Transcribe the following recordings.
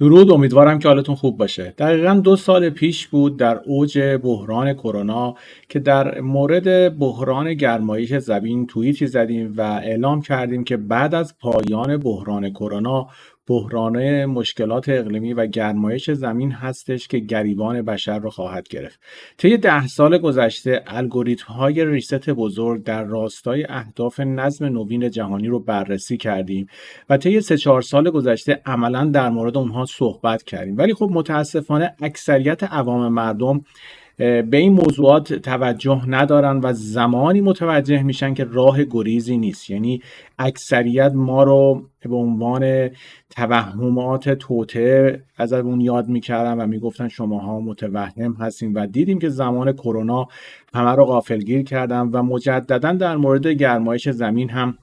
درود، امیدوارم که حالتون خوب باشه. دقیقاً 2 سال پیش بود در اوج بحران کرونا که در مورد بحران گرمایش زمین توییتی زدیم و اعلام کردیم که بعد از پایان بحران کرونا، بحران مشکلات اقلیمی و گرمایش زمین هستش که گریبان بشر را خواهد گرفت. طی 10 سال گذشته الگوریتم‌های ریست بزرگ در راستای اهداف نظم نوین جهانی رو بررسی کردیم و طی 3-4 سال گذشته عملا در مورد اونها صحبت کردیم، ولی خب متاسفانه اکثریت عوام مردم به این موضوعات توجه ندارن و زمانی متوجه میشن که راه گریزی نیست. یعنی اکثریت ما رو به عنوان توهمات توطئه ازمون یاد میکردن و میگفتن شماها متوهم هستین و دیدیم که زمان کرونا همه رو غافلگیر کردن و مجددا در مورد گرمایش زمین هم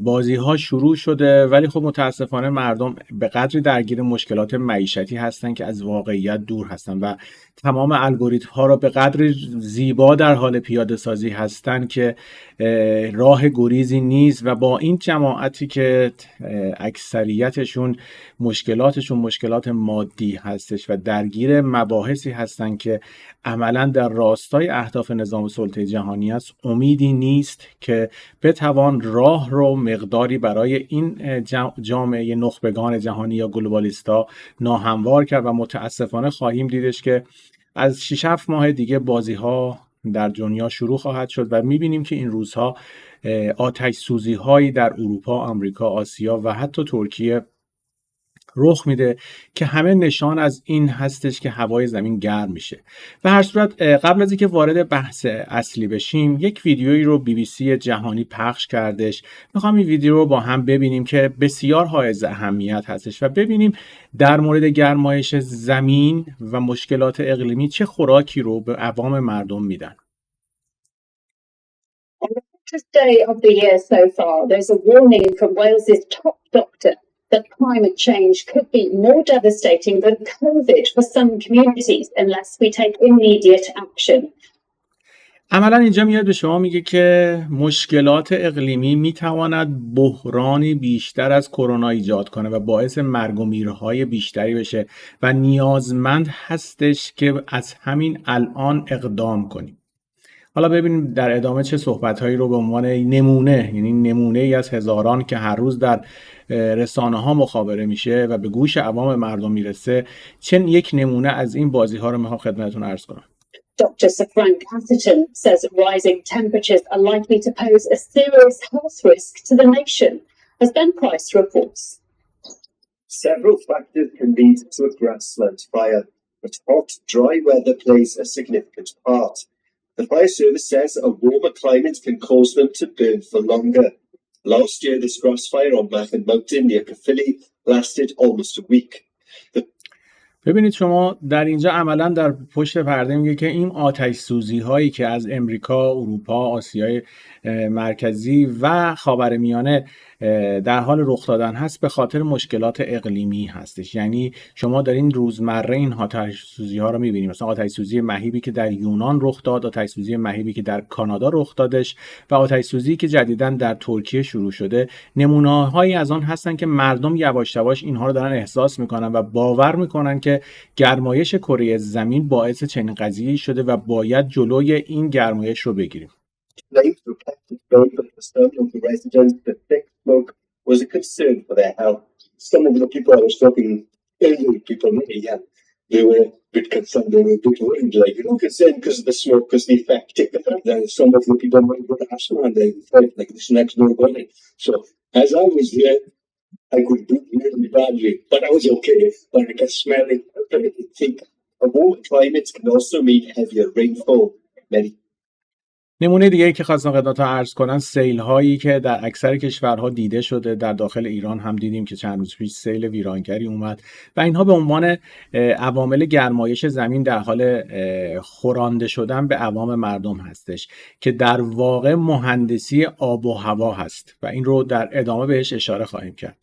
بازی ها شروع شده، ولی خب متاسفانه مردم به قدری درگیر مشکلات معیشتی هستن که از واقعیت دور هستن و تمام الگوریتم ها را به قدری زیبا در حال پیاده سازی هستن که راه گریزی نیست و با این جماعتی که اکثریتشون مشکلاتشون مشکلات مادی هستش و درگیر مباحثی هستن که عملا در راستای اهداف نظام سلطه جهانی است، امیدی نیست که بتوان راه رو مقداری برای این جامعه نخبگان جهانی یا گلوبالیستا ناهموار کرد و متاسفانه خواهیم دیدش که از 6-7 ماه دیگه بازی ها در دنیا شروع خواهد شد و میبینیم که این روزها آتش سوزی هایی در اروپا، آمریکا، آسیا و حتی ترکیه رخ میده که همه نشان از این هستش که هوای زمین گرم میشه. به هر صورت قبل از اینکه وارد بحث اصلی بشیم، یک ویدیویی رو BBC جهانی پخش کردش. میخوام این ویدیو رو با هم ببینیم که بسیار حائز اهمیت هستش و ببینیم در مورد گرمایش زمین و مشکلات اقلیمی چه خوراکی رو به عوام مردم میدن. On the hottest day of the year so far, there's a warning from Wales's top doctor that climate change could be more devastating than COVID for some communities unless we take immediate action. عملا اینجا میاد به شما میگه که مشکلات اقلیمی میتواند بحرانی بیشتر از کرونا ایجاد کنه و باعث مرگ و میرهای بیشتری بشه و نیازمند هستش که از همین الان اقدام کنیم. حالا ببینیم در ادامه چه صحبت‌هایی رو به عنوان نمونه، یعنی نمونه ای از هزاران که هر روز در رسانه‌ها مخابره میشه و به گوش عوام مردم میرسه، چه یک نمونه از این بازی‌ها رو میخوام خدمتتون عرض کنم. Dr. Sir Frank Atherton says rising temperatures are likely to pose a serious health risk to the nation, as Ben Price reports. Several factors can lead to a grassland fire, but hot, dry weather plays a significant part. The fire service says a warmer climate can cause them to burn for longer. Last year, this grass fire on Machen Mountain near Caerphilly lasted almost a week. ببینید شما در اینجا عملا در پشت پرده میگه که این آتش سوزی هایی که از امریکا، اروپا، آسیای مرکزی و خاورمیانه در حال رخ دادن هست به خاطر مشکلات اقلیمی هستش. یعنی شما دارین روزمره این آتش سوزی ها رو میبینید، مثلا آتش سوزی مهیبی که در یونان رخ داد، آتش سوزی مهیبی که در کانادا رخ دادش و آتش سوزی که جدیداً در ترکیه شروع شده. نمونه هایی از آن هستن که مردم یواش یواش اینها رو دارن احساس میکنن و باور میکنن که گرمایش کره زمین باعث چنین قضیه‌ای شده و باید جلوی این گرمایش رو بگیریم. Was a concern for their health. Some of the people I was talking, elderly people, really young, they were a bit concerned, they were a bit worried, like, concerned because of the smoke, because the effect it had. Some of the people might have got asthma and they felt like this next door body. So as I was there, I could breathe really badly, but I was okay. But I could smell it. I think a warmer climate can also mean heavier rainfall. نمونه دیگه که خواستم خدمتتون عرض کنم، سیل هایی که در اکثر کشورها دیده شده. در داخل ایران هم دیدیم که چند روز پیش سیل ویرانگری اومد و اینها به عنوان عوامل گرمایش زمین در حال خورانده شدن به عوام مردم هستش که در واقع مهندسی آب و هوا هست و این رو در ادامه بهش اشاره خواهیم کرد.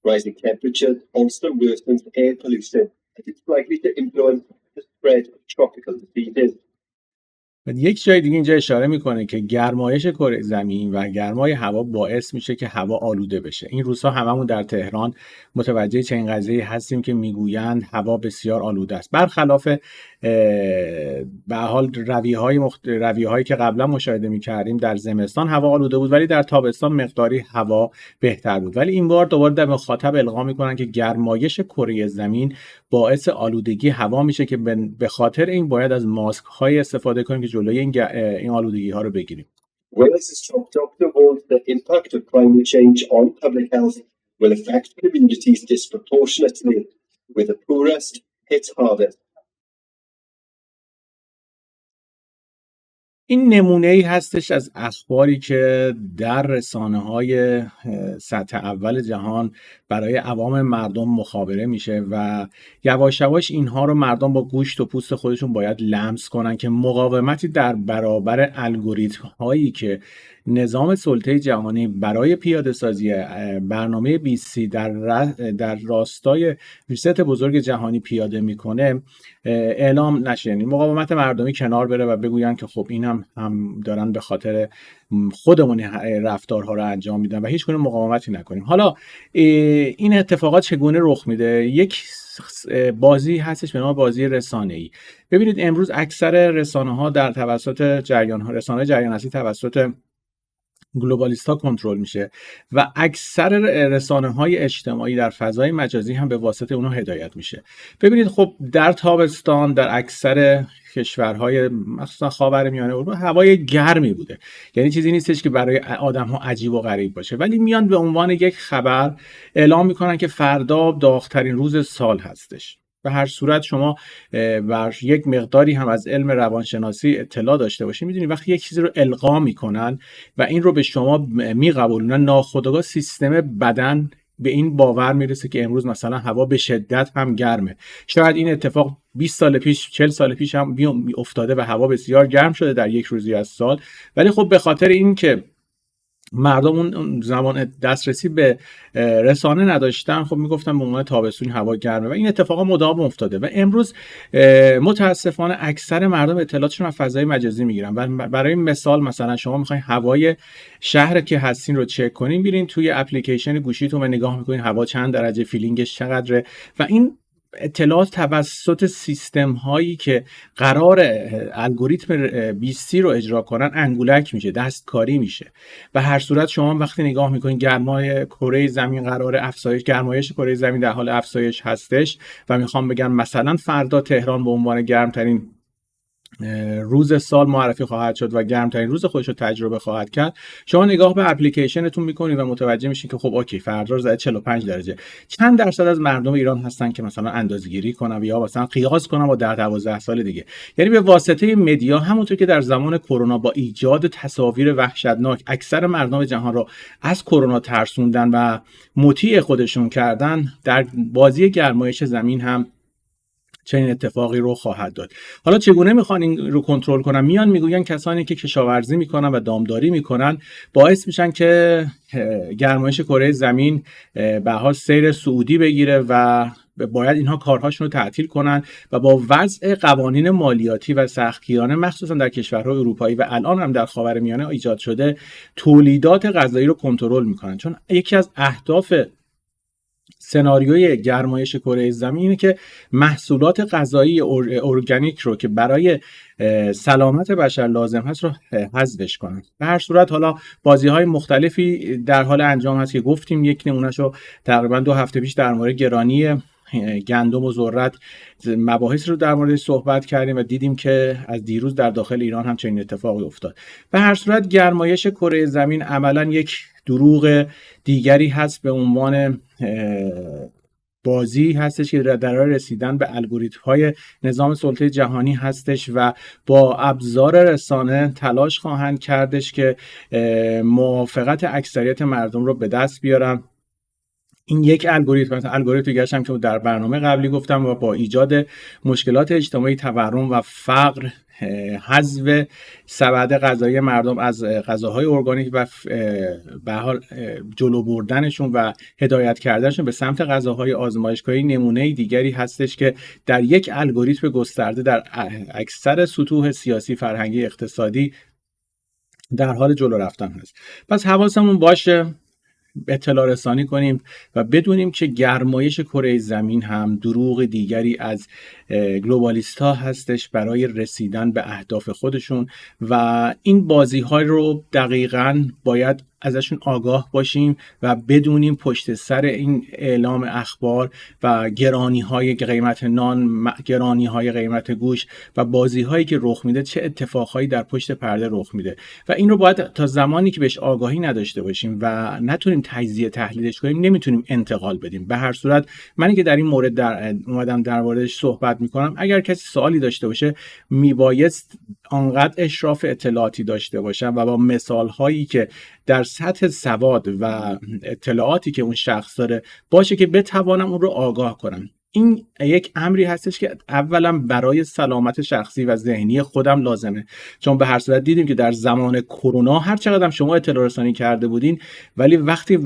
Rising temperatures also worsens air pollution. It's likely to influence the spread of tropical diseases. یک جای دیگه اینجا اشاره میکنه که گرمایش کره زمین و گرمای هوا باعث میشه که هوا آلوده بشه. این روزها هممون در تهران متوجه چنین قضیه‌ای هستیم که میگویند هوا بسیار آلوده است. برخلاف به حال رویه‌هایی که قبلا مشاهده می‌کردیم، در زمستان هوا آلوده بود ولی در تابستان مقداری هوا بهتر بود. ولی این بار دوباره در مخاطب القا میکنن که گرمایش کره زمین باعث آلودگی هوا میشه که به خاطر این باید از ماسک های استفاده کنیم که جلوی این آلودگی ها رو بگیریم. Wales' top doctor warned the impact of climate change on public health will affect communities disproportionately, with the poorest hit hardest. این نمونه‌ای هستش از اخباری که در رسانه‌های سطح اول جهان برای عوام مردم مخابره میشه و یواش یواش اینها رو مردم با گوشت و پوست خودشون باید لمس کنن که مقاومتی در برابر الگوریتم‌هایی که نظام سلطه جهانی برای پیاده سازی برنامه 2030 در راستای ریست بزرگ جهانی پیاده میکنه اعلام نشه. یعنی مقاومت مردمی کنار بره و بگوین که خب این هم دارن به خاطر خودمون رفتارها رو انجام میدن و هیچ گونه مقاومتی نکنیم. حالا این اتفاقات چگونه رخ میده؟ یک بازی هستش به نام بازی رسانه‌ای. ببینید امروز اکثر رسانه‌ها در توسط رسانه جریان اصلی توسط گلوبالیست ها کنترل میشه و اکثر رسانه‌های اجتماعی در فضای مجازی هم به واسطه اونها هدایت میشه. ببینید خب در تابستان در اکثر کشورهای مخصوصا خاورمیانه اروپا هوای گرمی بوده، یعنی چیزی نیستش که برای آدم‌ها عجیب و غریب باشه، ولی میان به عنوان یک خبر اعلام میکنن که فردا داغ‌ترین روز سال هستش. به هر صورت شما بر یک مقداری هم از علم روانشناسی اطلاع داشته باشید میدونید وقتی یک چیزی رو القا میکنن و این رو به شما میقبولونن، ناخودآگاه سیستم بدن به این باور میرسه که امروز مثلا هوا به شدت هم گرمه. شاید این اتفاق 20 سال پیش 40 سال پیش هم افتاده و هوا بسیار گرم شده در یک روزی از سال، ولی خب به خاطر این که مردم اون زمان دسترسی به رسانه نداشتن خب میگفتن به عنوان تابستون هوا گرمه و این اتفاقا مدام افتاده و امروز متاسفانه اکثر مردم اطلاعاتشون از فضای مجازی میگیرن. و برای مثال مثلا شما میخواین هوای شهر که هستین رو چک کنین، میرین توی اپلیکیشن گوشیتون و نگاه میکنین هوا چند درجه، فیلینگش چقدره و این اطلاعات توسط سیستم هایی که قرار الگوریتم 20 رو اجرا کنن انگولک میشه، دستکاری میشه. و هر صورت شما وقتی نگاه میکنین گرمای کره زمین قرار افزایش، گرمایش کره زمین در حال افزایش هستش و میخوام بگم مثلا فردا تهران به عنوان گرمترین روز سال معرفی خواهد شد و گرمترین روز خودش رو تجربه خواهد کرد، شما نگاه به اپلیکیشنتون میکنید و متوجه میشین که خب اوکی فردا رو زده 45 درجه. چند درصد از مردم ایران هستن که مثلا اندازه‌گیری کنن یا مثلا قیاس کنن با 12 سال دیگه؟ یعنی به واسطه مدیا همونطور که در زمان کرونا با ایجاد تصاویر وحشتناک اکثر مردم جهان رو از کرونا ترسوندن و مطیع خودشون کردن، در بازی گرمایش زمین هم چنین اتفاقی رو خواهد داد. حالا چگونه میخوان این رو کنترل کنن؟ میان میگوین کسانی که کشاورزی میکنن و دامداری میکنن باعث میشن که گرمایش کره زمین به حال سیر صعودی بگیره و باید اینها کارهاشون رو تعطیل کنن و با وضع قوانین مالیاتی و سختگیرانه مخصوصا در کشورهای اروپایی و الان هم در خاورمیانه ایجاد شده تولیدات غذایی رو کنترل میکنن. چون یکی از اهداف سناریوی گرمایش کره زمین اینه که محصولات غذایی ارگانیک رو که برای سلامت بشر لازم هست رو حذفش کنن. به هر صورت حالا بازی‌های مختلفی در حال انجام هست که گفتیم، یک نمونهشو تقریبا 2 هفته پیش در مورد گرانی گندم و ذرت مباحث رو در موردش صحبت کردیم و دیدیم که از دیروز در داخل ایران هم چنین اتفاقی افتاد. به هر صورت گرمایش کره زمین عملاً یک دروغ دیگری هست به عنوان بازی هستش که در حال رسیدن به الگوریتم‌های نظام سلطه جهانی هستش و با ابزار رسانه تلاش خواهند کردش که موافقت اکثریت مردم رو به دست بیارن. این یک الگوریتم. مثلا الگوریتم دیگه هم که در برنامه قبلی گفتم و با ایجاد مشکلات اجتماعی، تورم و فقر، حذف سبد غذایی مردم از غذاهای ارگانیک و به حال جلو بردنشون و هدایت کردنشون به سمت غذاهای آزمایشگاهی نمونه دیگری هستش که در یک الگوریتم گسترده در اکثر سطوح سیاسی، فرهنگی، اقتصادی در حال جلو رفتن هست. پس حواسمون باشه اطلاع رسانی کنیم و بدونیم که گرمایش کره زمین هم دروغ دیگری از گلوبالیست ها هستش برای رسیدن به اهداف خودشون و این بازی های رو دقیقاً باید ازشون آگاه باشیم و بدونیم پشت سر این اعلام اخبار و گرانی های قیمت نان، گرانی های قیمت گوش و بازی هایی که رخ میده چه اتفاقهایی در پشت پرده رخ میده و این رو باید تا زمانی که بهش آگاهی نداشته باشیم و نتونیم تجزیه تحلیلش کنیم نمیتونیم انتقال بدیم. به هر صورت منی که در این مورد اومدم در موردش صحبت میکنم، اگر کسی سوالی داشته باشه میبایست آنقدر اشراف اطلاعاتی داشته باشم و با مثال هایی که در سطح سواد و اطلاعاتی که اون شخص داره باشه که بتوانم اون رو آگاه کنم. این یک امری هستش که اولا برای سلامت شخصی و ذهنی خودم لازمه، چون به هر صورت دیدیم که در زمان کرونا هر چقدر شما اطلاع رسانی کرده بودین ولی وقتی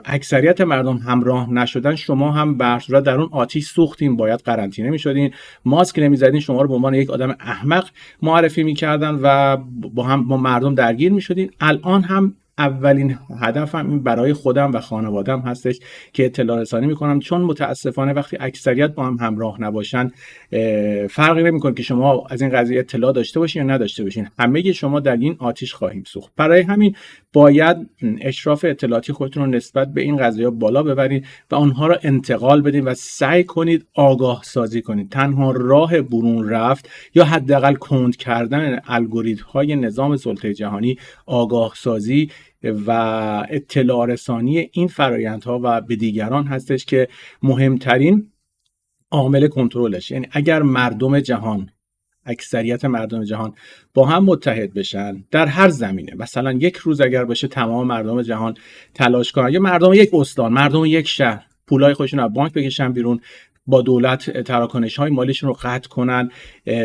اکثریت مردم همراه نشدن شما هم به هر صورت در اون آتش سوختین، باید قرنطینه میشدین، ماسک نمیزدین، شما رو به عنوان یک آدم احمق معرفی میکردن و با مردم درگیر میشدین. الان هم اولین هدفم این برای خودم و خانوادم هستش که اطلاع رسانی میکنم، چون متاسفانه وقتی اکثریت با هم همراه نباشن فرقی نمیکنه که شما از این قضیه اطلاع داشته باشین یا نداشته باشین، همه شما در این آتش خواهیم سوخت. برای همین باید اشراف اطلاعاتی خودتون رو نسبت به این قضیه بالا ببرید و اونها رو انتقال بدید و سعی کنید آگاه سازی کنید. تنها راه برون رفت یا حداقل کند کردن الگوریتم های نظام سلطه جهانی آگاه سازی و اطلاع رسانی این فرآیندها و به دیگران هستش که مهمترین عامل کنترلش. یعنی اگر مردم جهان، اکثریت مردم جهان با هم متحد بشن در هر زمینه، مثلا یک روز اگر باشه تمام مردم جهان تلاش کنن، یا مردم یک استان، مردم یک شهر پولای خودشون از بانک بکشن بیرون، با دولت تراکنش‌های مالیشون رو قطع کنن،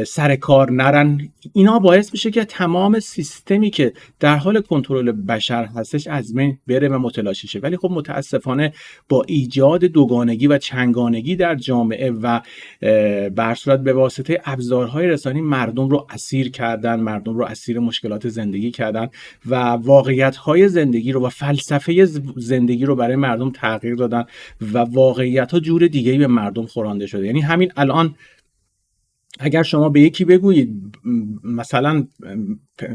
سر کار نرن، اینا باعث میشه که تمام سیستمی که در حال کنترل بشر هستش از بین بره و متلاشی شه. ولی خب متاسفانه با ایجاد دوگانگی و چنگانگی در جامعه و به صورت به واسطه ابزارهای رسانی مردم رو اسیر کردن، مردم رو اسیر مشکلات زندگی کردن و واقعیت‌های زندگی رو و فلسفه زندگی رو برای مردم تغییر دادن و واقعیت‌ها جور دیگه‌ای به مردم خورانده شده. یعنی همین الان اگر شما به یکی بگویید مثلا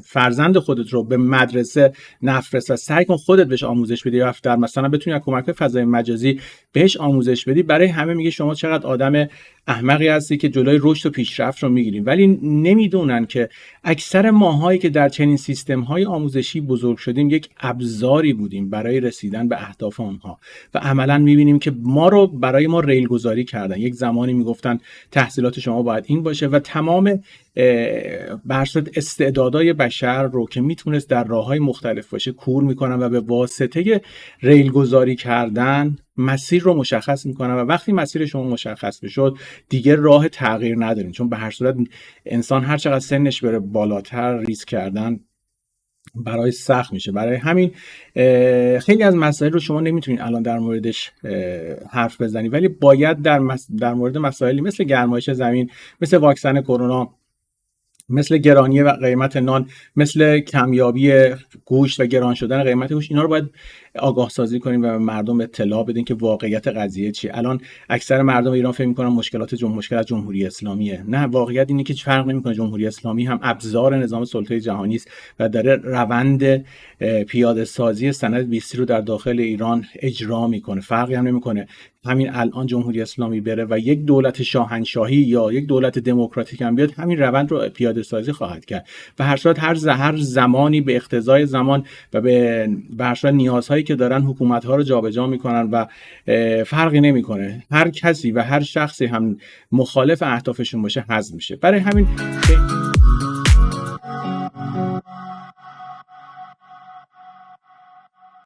فرزند خودت رو به مدرسه نفرست و سعی کن خودت بهش آموزش بدی و در مثلا بتونی از کمک فضای مجازی بهش آموزش بدی، برای همه میگه شما چقدر آدم احمقی هستی که جلوی رشد و پیشرفت رو میگیری. ولی نمیدونن که اکثر ماهایی که در چنین سیستم‌های آموزشی بزرگ شدیم یک ابزاری بودیم برای رسیدن به اهداف آنها و عملاً میبینیم که ما رو برای ما ریل گذاری کردن. یک زمانی میگفتن تحصیلات شما باید این باشه و تمام برصد استعدادهای بشر رو که میتونست در راههای مختلف باشه کور میکنن و به واسطه ریل گذاری کردن مسیر رو مشخص میکنن و وقتی مسیر شما مشخص بشد دیگه راه تغییر ندارین، چون به هر صورت انسان هر چقدر سنش بره بالاتر ریسک کردن برای سخت میشه. برای همین خیلی از مسائل رو شما نمیتونید الان در موردش حرف بزنید، ولی باید در مورد مسائلی مثل گرمایش زمین، مثل واکسن کرونا، مثل گرانی و قیمت نان، مثل کمیابی گوشت و گران شدن قیمت گوشت، اینا رو باید آگاه سازی کنیم و به مردم اطلاع بدین که واقعیت قضیه چیه. الان اکثر مردم ایران فکر می‌کنن مشکل از جمهوری اسلامیه. نه، واقعیت اینه که فرق نمی‌کنه. جمهوری اسلامی هم ابزار نظام سلطه جهانی است و داره روند پیاده سازی سند 20 رو در داخل ایران اجرا میکنه. فرقی هم نمی‌کنه همین الان جمهوری اسلامی بره و یک دولت شاهنشاهی یا یک دولت دموکراتیک هم بیاد، همین روند رو پیاده سازی خواهد کرد و هر صورت هر زمانی به اقتضای زمان و به هر صورت نیازهایی که دارن حکومت‌ها رو جابجا میکنن و فرقی نمیکنه. هر کسی و هر شخصی هم مخالف اهدافشون باشه حذف میشه. برای همین